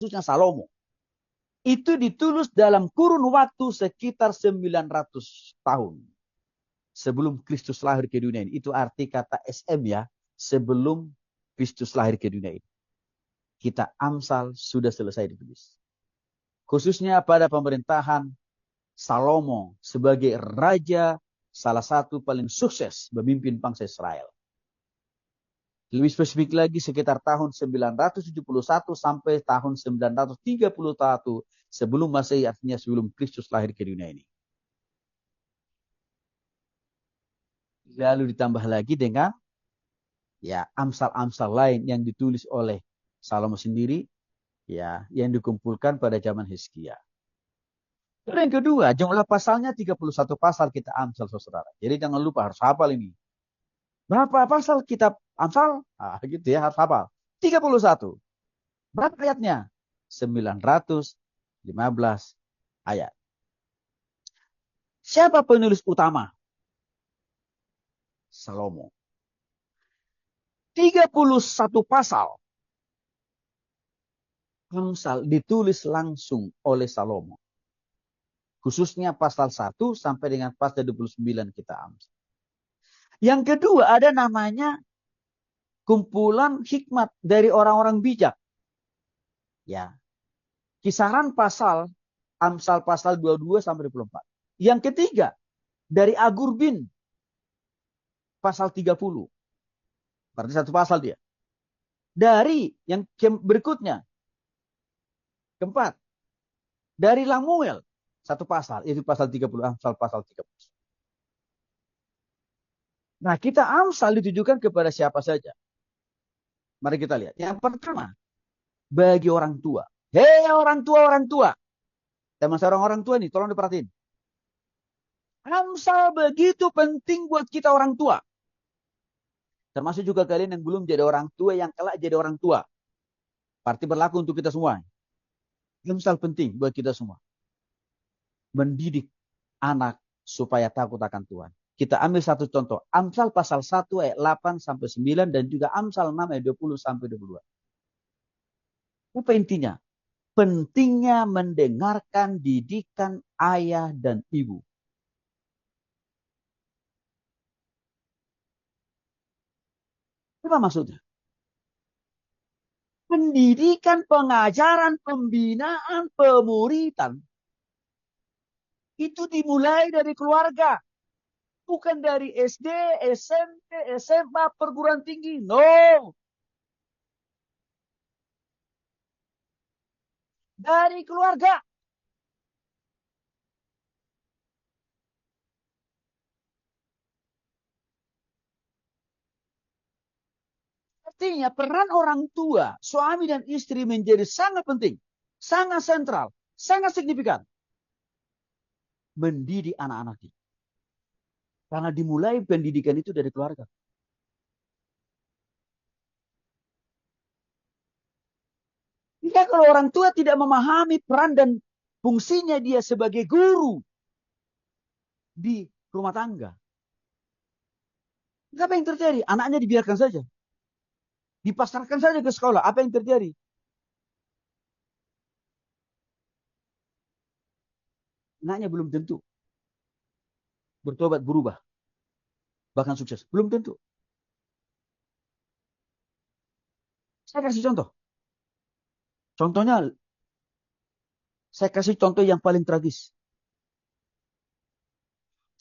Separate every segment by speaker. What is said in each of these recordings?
Speaker 1: khususnya Salomo. Itu ditulis dalam kurun waktu sekitar 900 tahun sebelum Kristus lahir ke dunia ini. Itu arti kata SM ya, sebelum Kristus lahir ke dunia ini. Kitab Amsal sudah selesai ditulis. Khususnya pada pemerintahan Salomo sebagai raja salah satu paling sukses memimpin bangsa Israel. Lebih spesifik lagi sekitar tahun 971 sampai tahun 931 sebelum Masehi, artinya sebelum Kristus lahir ke dunia ini. Lalu ditambah lagi dengan ya amsal-amsal lain yang ditulis oleh Salomo sendiri, ya yang dikumpulkan pada zaman Hizkia. Dan yang kedua, jumlah pasalnya 31 pasal kita Amsal, saudara. Jadi jangan lupa harus hafal ini. Berapa pasal kitab Amsal? Gitu ya, harus hafal. 31. Berapa ayatnya? 915 ayat. Siapa penulis utama? Salomo. 31 pasal Amsal ditulis langsung oleh Salomo. Khususnya pasal 1 sampai dengan pasal 29 kita Amsal. Yang kedua ada namanya kumpulan hikmat dari orang-orang bijak. Ya. Kisaran pasal Amsal pasal 22 sampai 24. Yang ketiga dari Agur bin pasal 30. Berarti satu pasal dia. Dari yang berikutnya keempat dari Lamuel satu pasal, itu pasal 30, Amsal pasal 30. Nah, kita Amsal ditujukan kepada siapa saja. Mari kita lihat. Yang pertama, bagi orang tua. Hei orang tua, orang tua. Teman saya orang tua nih, tolong diperhatiin. Amsal begitu penting buat kita orang tua. Termasuk juga kalian yang belum jadi orang tua, yang kelak jadi orang tua. Berarti berlaku untuk kita semua. Amsal penting buat kita semua. Mendidik anak supaya takut akan Tuhan. Kita ambil satu contoh. Amsal pasal 1 ayat 8 sampai 9 dan juga Amsal 6 ayat 20 sampai 22. Apa intinya? Pentingnya mendengarkan didikan ayah dan ibu. Apa maksudnya? Pendidikan, pengajaran, pembinaan, pemuritan. Itu dimulai dari keluarga. Bukan dari SD, SMP, SMA, perguruan tinggi. No. Dari keluarga. Artinya peran orang tua, suami dan istri menjadi sangat penting. Sangat sentral. Sangat signifikan. Mendidik anak-anaknya. Karena dimulai pendidikan itu dari keluarga. Jika kalau orang tua tidak memahami peran dan fungsinya dia sebagai guru di rumah tangga, apa yang terjadi? Anaknya dibiarkan saja. Dipasarkan saja ke sekolah. Apa yang terjadi? Anaknya belum tentu bertobat, berubah. Bahkan sukses. Belum tentu. Saya kasih contoh. Contohnya, saya kasih contoh yang paling tragis.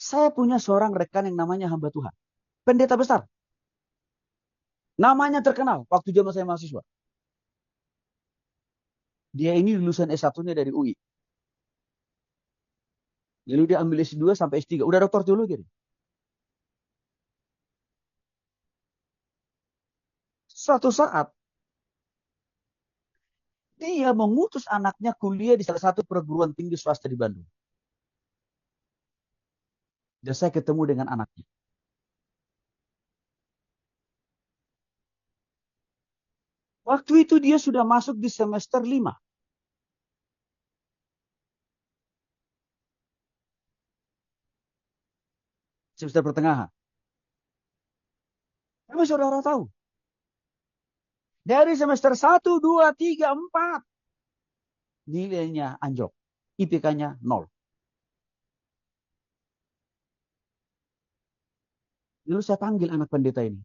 Speaker 1: Saya punya seorang rekan yang namanya hamba Tuhan. Pendeta besar. Namanya terkenal waktu zaman saya mahasiswa. Dia ini lulusan S1-nya dari UI. Lalu dia ambil S2 sampai S3. Udah doktor teologi. Suatu saat, dia mengutus anaknya kuliah di salah satu perguruan tinggi swasta di Bandung. Dan saya ketemu dengan anaknya. Waktu itu dia sudah masuk di semester 5. Semester pertengahan. Tapi saudara tahu. Dari semester 1, 2, 3, 4. nilainya anjlok. IPK-nya 0. Lalu saya panggil anak pendeta ini.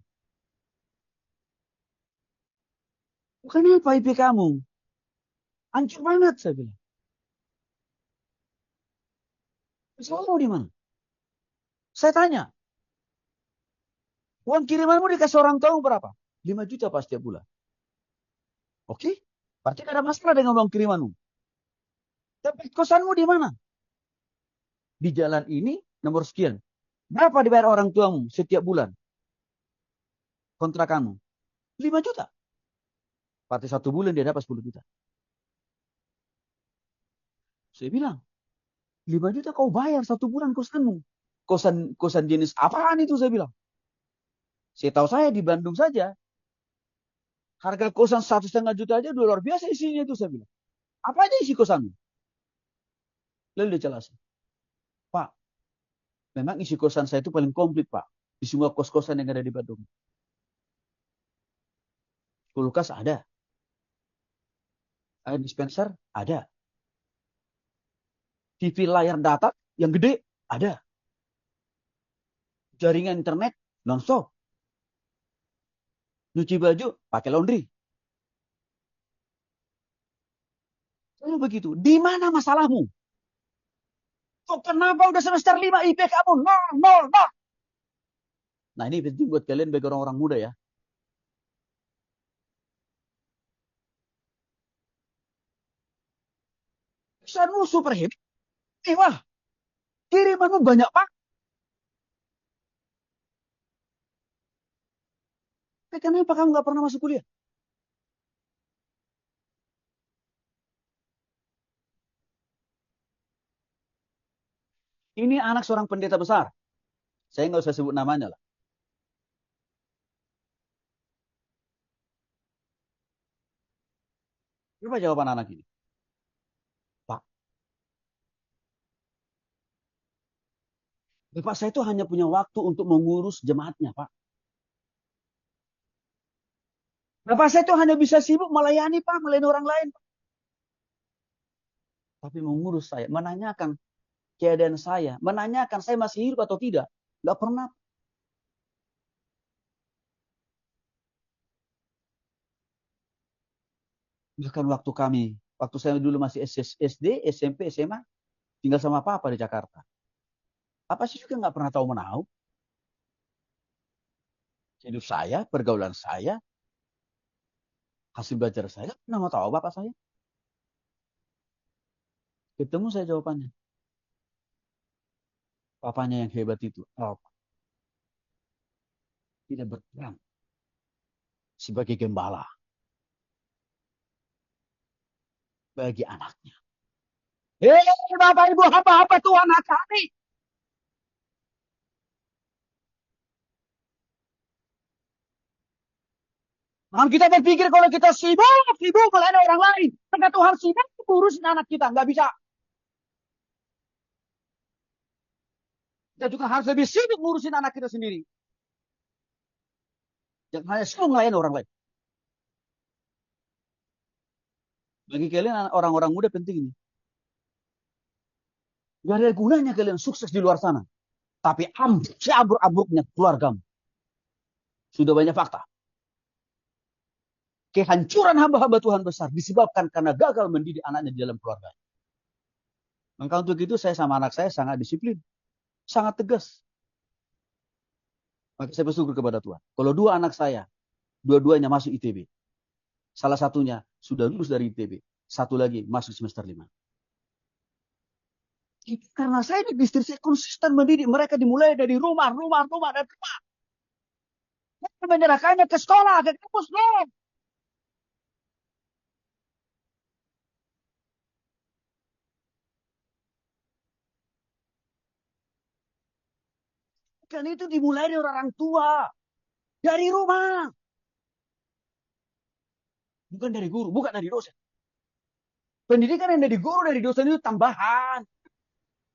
Speaker 1: Kenapa IPK-kamu? Hancur banget, saya bilang. Selalu di mana? Saya tanya, uang kirimanmu dikasih orang tua berapa? 5 juta pas setiap bulan. Oke, berarti tidak ada masalah dengan uang kirimanmu. Tapi kosanmu di mana? Di jalan ini, nomor sekian. Berapa dibayar orang tuamu setiap bulan? Kontrakanmu? 5 juta. Berarti 1 bulan dia dapat 10 juta. Saya bilang, 5 juta kau bayar 1 bulan kosanmu. Kosan jenis apaan itu, saya bilang. Saya tahu saya di Bandung saja. Harga kosan 1,5 juta aja udah luar biasa isinya itu, saya bilang. Apa aja isi kosanmu? Lalu dia jelasin. Pak, memang isi kosan saya itu paling komplit, Pak. Di semua kos-kosan yang ada di Bandung. Kulkas ada. Air dispenser ada. TV layar datar yang gede ada. Jaringan internet non-stop. Nyuci baju pakai laundry. Lalu begitu. Di mana masalahmu? Kok kenapa udah semester 5 IP kamu nol, nol, nol? Nah ini penting buat kalian bagi orang-orang muda ya. Pesanmu super hebat. Wah, kirimanmu banyak pak. Kenapa kamu gak pernah masuk kuliah? Ini anak seorang pendeta besar. Saya nggak usah sebut namanya lah. Apa jawaban anak ini? Pak, Bapak saya itu hanya punya waktu untuk mengurus jemaatnya, Pak. Bapak saya itu hanya bisa sibuk melayani, Pak, melayani orang lain. Pak. Tapi mengurus saya, menanyakan keadaan saya, menanyakan saya masih hidup atau tidak, nggak pernah. Bahkan waktu saya dulu masih SD, SMP, SMA, tinggal sama papa di Jakarta. Apa sih juga nggak pernah tahu menahu. Hidup saya, pergaulan saya, hasil belajar saya, nggak mau tahu bapak saya. Ketemu saya jawabannya. Papanya yang hebat itu, tidak berperan sebagai gembala bagi anaknya. Hei Bapak Ibu hamba-hamba Tuhan kami. Nah, kita berpikir kalau kita sibuk melayani orang lain. Karena Tuhan sibuk urusin anak kita. Nggak bisa. Kita juga harus lebih sibuk ngurusin anak kita sendiri. Jangan hanya sibuk melayani orang lain. Bagi kalian orang-orang muda penting ini. Gak ada gunanya kalian sukses di luar sana. Tapi seabruk-abruknya keluargamu. Sudah banyak fakta. Kehancuran hamba-hamba Tuhan besar disebabkan karena gagal mendidik anaknya di dalam keluarga. Maka untuk itu saya sama anak saya sangat disiplin. Sangat tegas. Maka saya bersyukur kepada Tuhan. Kalau 2 anak saya, dua-duanya masuk ITB. Salah satunya sudah lulus dari ITB. Satu lagi masuk semester 5. Karena saya di istri saya konsisten mendidik mereka dimulai dari rumah, dan rumah. Menyerahkannya ke sekolah, ke kampus, no. Kan itu dimulai dari orang tua. Dari rumah. Bukan dari guru, bukan dari dosen. Pendidikan yang dari guru, dari dosen itu tambahan.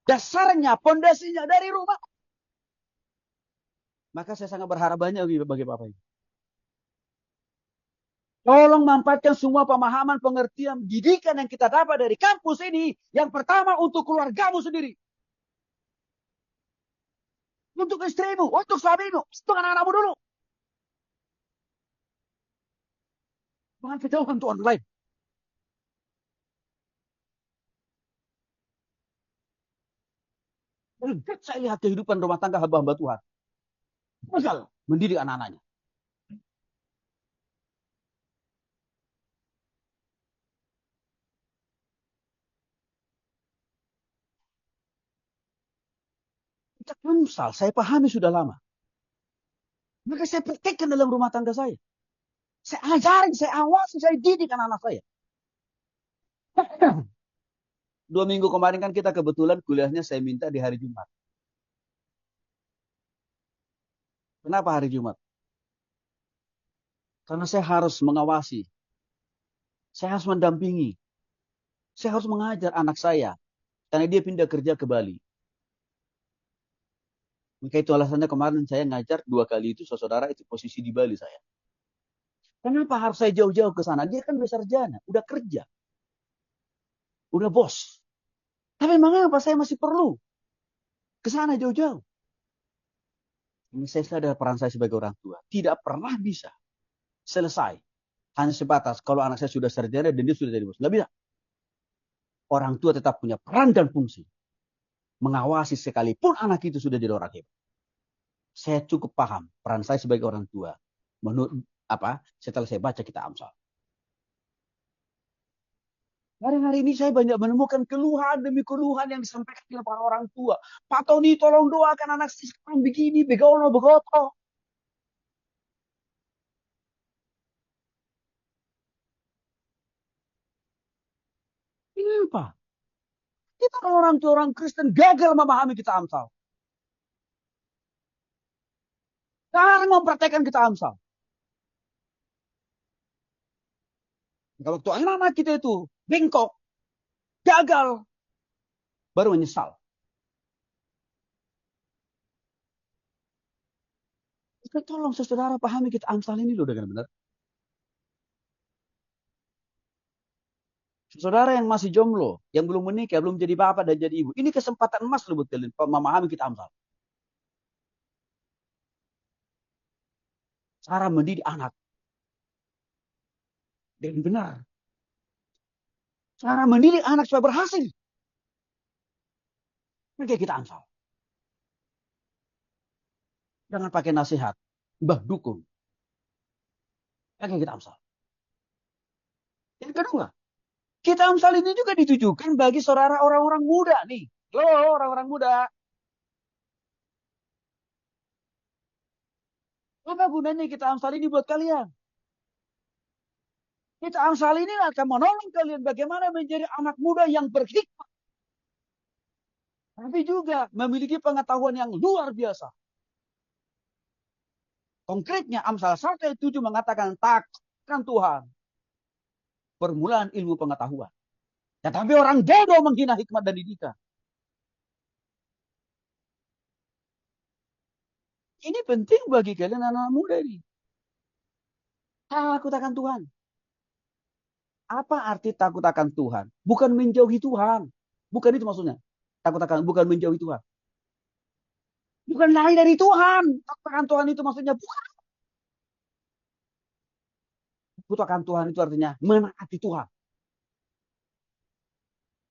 Speaker 1: Dasarnya, pondasinya dari rumah. Maka saya sangat berharap banyak bagi Bapak ini. Tolong manfaatkan semua pemahaman, pengertian, didikan yang kita dapat dari kampus ini. Yang pertama untuk keluargamu sendiri. Untuk istrimu, untuk suamimu, untuk anak-anakmu dulu. Jangan kejauhan untuk orang lain. Dekat saya lihat kehidupan rumah tangga hamba-hamba Tuhan. Gagal mendidik anak-anaknya. Kita Amsal, saya pahami sudah lama. Maka saya praktekkan dalam rumah tangga saya. Saya ajarin, saya awasi, saya didik anak-anak saya. 2 minggu kemarin kan kita kebetulan kuliahnya saya minta di hari Jumat. Kenapa hari Jumat? Karena saya harus mengawasi. Saya harus mendampingi. Saya harus mengajar anak saya. Karena dia pindah kerja ke Bali. Maka itu alasannya kemarin saya ngajar 2 kali itu, saudara itu posisi di Bali saya. Kenapa harus saya jauh-jauh ke sana? Dia kan udah sarjana, udah kerja, udah bos. Tapi mengapa saya masih perlu ke sana jauh-jauh? Ini saya sadar peran saya sebagai orang tua. Tidak pernah bisa selesai. Hanya sebatas kalau anak saya sudah sarjana dan dia sudah jadi bos. Nggak bisa. Orang tua tetap punya peran dan fungsi. Mengawasi sekalipun anak itu sudah jadi orang hebat. Saya cukup paham peran saya sebagai orang tua. Menurut setelah saya baca kitab Amsal. Hari-hari ini saya banyak menemukan keluhan demi keluhan yang disampaikan oleh para orang tua. Pak Tony tolong doakan anak saya sekarang begini, begono, begoto. Ini apa? Kita orang tua orang Kristen gagal memahami kita Amsal. Sekarang mempraktekkan kita Amsal. Kalau waktu anak-anak kita itu bengkok, gagal, baru menyesal. Kita tolong saudara pahami kita Amsal ini loh dengan benar. Saudara yang masih jomblo, yang belum menikah, belum jadi bapak dan jadi ibu. Ini kesempatan emas loh buat kalian memahami kita Amsal. Cara mendidik anak. Dengan benar. Cara mendidik anak supaya berhasil. Ini kita Amsal. Jangan pakai nasihat. Mbah dukun. Pakai kita Amsal. Yang kedua, kita Amsal ini juga ditujukan bagi saudara orang-orang muda nih. Loh, orang-orang muda. Apa gunanya kita Amsal ini buat kalian? Kita Amsal ini akan menolong kalian bagaimana menjadi anak muda yang berhikmat. Tapi juga memiliki pengetahuan yang luar biasa. Konkretnya Amsal 1 ayat 7 mengatakan takkan Tuhan. Permulaan ilmu pengetahuan. Tetapi orang bodoh menghina hikmat dan didikan. Ini penting bagi kalian anak-anak muda ini. Takut akan Tuhan. Apa arti takut akan Tuhan? Bukan menjauhi Tuhan. Bukan itu maksudnya. Bukan menjauhi Tuhan. Bukan lari dari Tuhan. Takut akan Tuhan itu maksudnya bukan. Takut akan Tuhan itu artinya menaati Tuhan.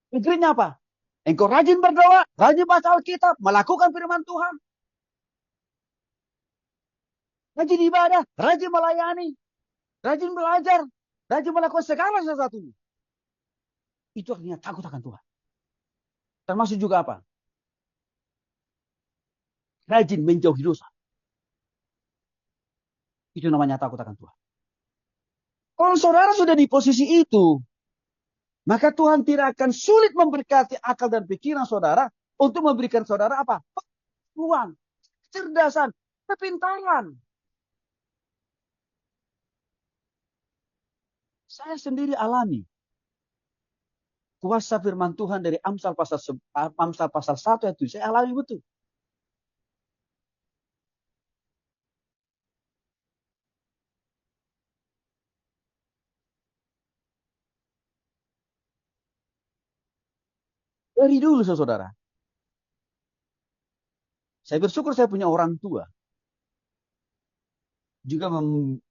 Speaker 1: Konkretnya apa? Engkau rajin berdoa, rajin baca Alkitab, melakukan firman Tuhan. Rajin ibadah, rajin melayani, rajin belajar, rajin melakukan segala sesuatu. Itu artinya takut akan Tuhan. Termasuk juga apa? Rajin menjauhi dosa. Itu namanya takut akan Tuhan. Kalau saudara sudah di posisi itu, maka Tuhan tidak akan sulit memberkati akal dan pikiran saudara untuk memberikan saudara apa? Pengetahuan, kecerdasan, kepintaran. Saya sendiri alami kuasa firman Tuhan dari Amsal pasal 1 itu. Saya alami betul. Dari dulu, saudara. Saya bersyukur saya punya orang tua. Juga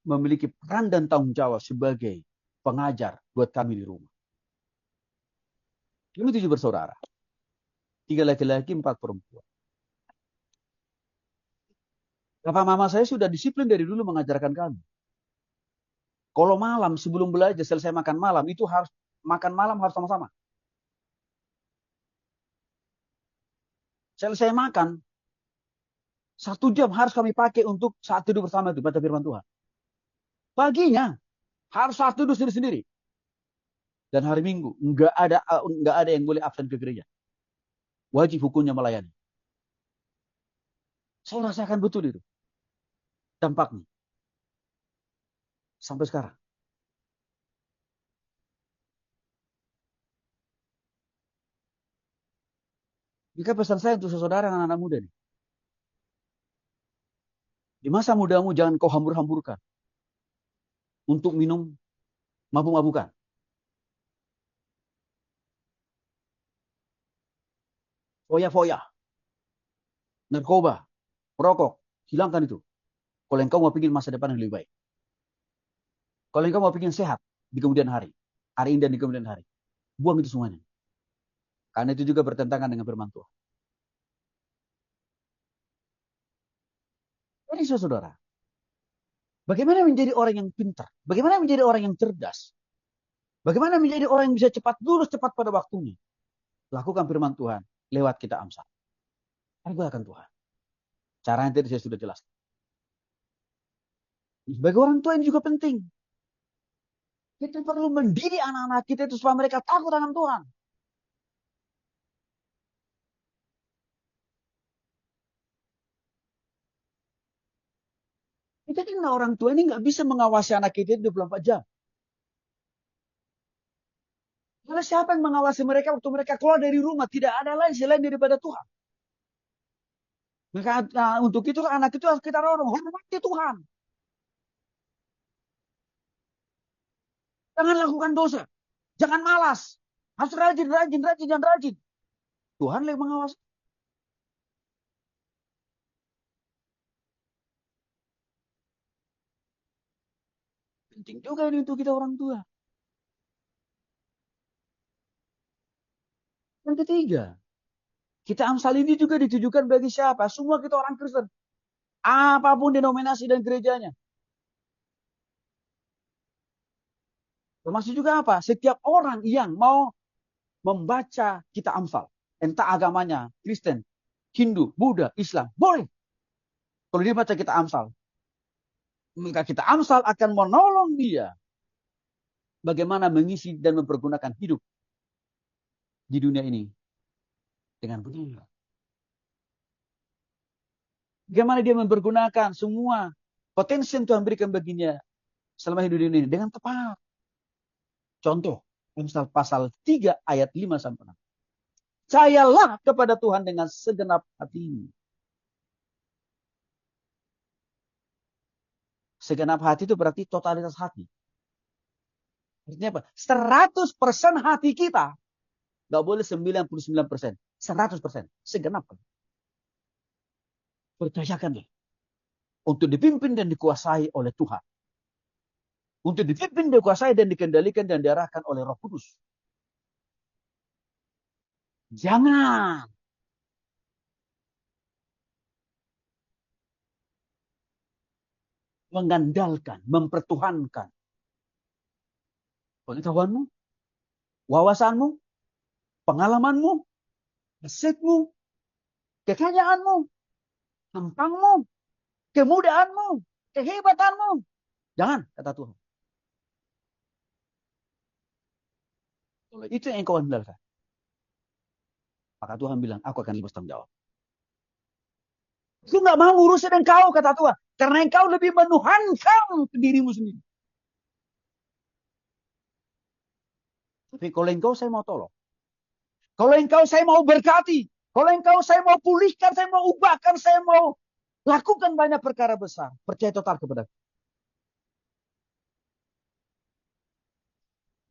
Speaker 1: memiliki peran dan tanggung jawab sebagai pengajar buat kami di rumah. Kami 7 bersaudara. 3 laki-laki, 4 perempuan. Papa mama saya sudah disiplin dari dulu mengajarkan kami. Kalau malam sebelum belajar selesai makan malam, itu harus makan malam harus sama-sama. Selesai makan, 1 jam harus kami pakai untuk saat tidur bersama itu, baca firman Tuhan. Paginya, harus saat tidur sendiri-sendiri. Dan hari Minggu, nggak ada yang boleh absen ke gereja. Wajib hukumnya melayani. Saya rasakan betul itu. Dampaknya. Sampai sekarang. Jika pesan saya untuk saudara dan anak muda nih. Di masa mudamu jangan kau hambur-hamburkan. Untuk minum mabuk-mabukan. Foya-foya. Narkoba. Merokok. Hilangkan itu. Kalau engkau mau bikin masa depan yang lebih baik. Kalau engkau mau bikin sehat di kemudian hari. Hari ini dan di kemudian hari. Buang itu semuanya. Karena itu juga bertentangan dengan firman Tuhan. Jadi saudara, bagaimana menjadi orang yang pintar? Bagaimana menjadi orang yang cerdas? Bagaimana menjadi orang yang bisa cepat lulus, cepat pada waktunya? Lakukan firman Tuhan lewat kita Amsal. Pergunakan Tuhan. Caranya tadi saya sudah jelaskan. Sebagai orang tua ini juga penting. Kita perlu mendidik anak-anak kita itu supaya mereka takut akan Tuhan. Kita kan orang tua ini nggak bisa mengawasi anak kita 24 jam. Karena siapa yang mengawasi mereka waktu mereka keluar dari rumah? Tidak ada lain selain daripada Tuhan. Maka untuk itu anak itu harus kita dorong. Hormati Tuhan. Jangan lakukan dosa. Jangan malas. Harus rajin, rajin, rajin, dan rajin. Tuhan yang mengawasi. Penting juga ini untuk kita orang tua. Yang ketiga, kita Amsal ini juga ditujukan bagi siapa? Semua kita orang Kristen. Apapun denominasi dan gerejanya. Termasuk juga apa? Setiap orang yang mau membaca kita Amsal. Entah agamanya, Kristen, Hindu, Buddha, Islam. Boleh. Kalau dia baca kita Amsal. Maka kita Amsal akan menolong dia. Bagaimana mengisi dan mempergunakan hidup di dunia ini. Dengan benar. Bagaimana dia mempergunakan semua potensi yang Tuhan berikan baginya selama hidup di dunia ini dengan tepat. Contoh, Amsal pasal 3 ayat 5 sampai 6. Percayalah kepada Tuhan dengan segenap hati. Segenap hati itu berarti totalitas hati. Artinya apa? 100% hati kita. Gak boleh 99%. 100%. Segenap. Percayakanlah. Untuk dipimpin dan dikuasai oleh Tuhan. Untuk dipimpin, dikuasai, dan dikendalikan dan diarahkan oleh Roh Kudus. Jangan mengandalkan, mempertuhankan pengetahuanmu, wawasanmu, pengalamanmu, asetmu, kekayaanmu, tampangmu, kemudahanmu, kehebatanmu. Jangan, kata Tuhan. Kalau itu yang kau andalkan, maka Tuhan bilang, aku akan lepas tanggung jawab. Aku nggak mau ngurusin engkau, kata Tuhan. Karena engkau lebih menuhankan dirimu sendiri. Tapi kalau engkau saya mau tolong. Kalau engkau saya mau berkati. Kalau engkau saya mau pulihkan, saya mau ubahkan, saya mau lakukan banyak perkara besar. Percaya total kepada aku.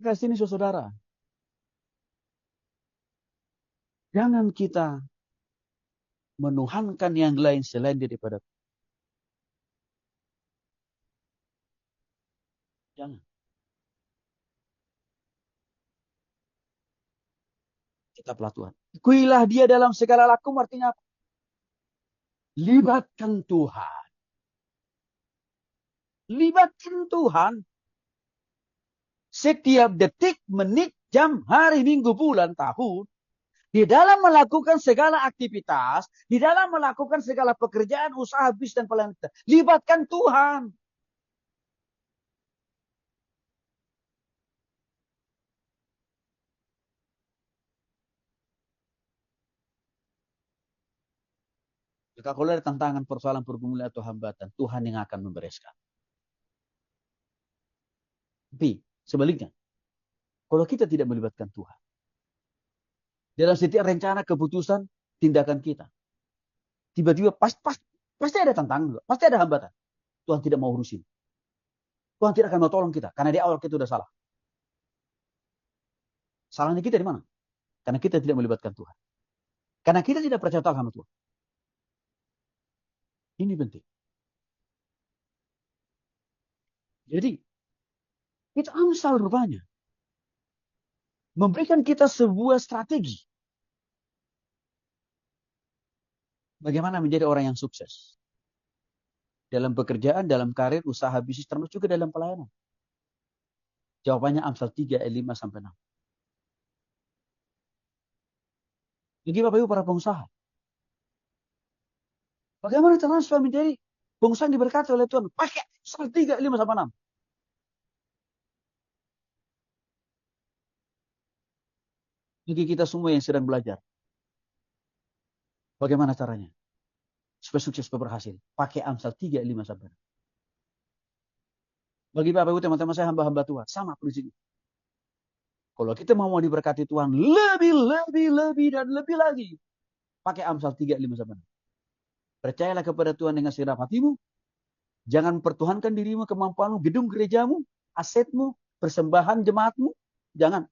Speaker 1: Kasih ini saudara. Jangan kita menuhankan yang lain selain daripada Tuhan. Jangan. Tetaplah Tuhan. Akuilah dia dalam segala laku, artinya apa? Libatkan Tuhan. Libatkan Tuhan. Setiap detik, menit, jam, hari, minggu, bulan, tahun. Di dalam melakukan segala aktivitas. Di dalam melakukan segala pekerjaan, usaha, bisnis, dan pelayanan. Libatkan Tuhan. Jika kalau ada tantangan, persoalan, pergumulan, atau hambatan, Tuhan yang akan membereskan. Tapi sebaliknya, kalau kita tidak melibatkan Tuhan, dalam setiap rencana, keputusan, tindakan kita, tiba-tiba pasti ada tantangan, pasti ada hambatan. Tuhan tidak mau urusin. Tuhan tidak akan mau tolong kita, karena di awal kita sudah salah. Salahnya kita di mana? Karena kita tidak melibatkan Tuhan. Karena kita tidak percaya sama Tuhan. Ini penting. Jadi, itu Amsal rupanya memberikan kita sebuah strategi. Bagaimana menjadi orang yang sukses. Dalam pekerjaan, dalam karir, usaha, bisnis, termasuk juga dalam pelayanan. Jawabannya Amsal 3 ayat 5 sampai 6. Jadi Bapak Ibu para pengusaha. Bagaimana caranya supaya menjadi pengusaha yang diberkati oleh Tuhan? Pakai Amsal 3 ayat 5 sampai 6. Bagi kita semua yang sedang belajar. Bagaimana caranya? Supaya sukses, supaya berhasil. Pakai Amsal 3 ayat 5 sampai 6. Bagi Bapak Ibu teman-teman saya hamba-hamba Tuhan. Sama prinsipnya. Kalau kita mau diberkati Tuhan lebih dan lebih lagi. Pakai Amsal 3 ayat 5 sampai 6. Percayalah kepada Tuhan dengan segenap hatimu. Jangan pertuhankan dirimu, kemampuanmu, gedung gerejamu, asetmu, persembahan jemaatmu. Jangan.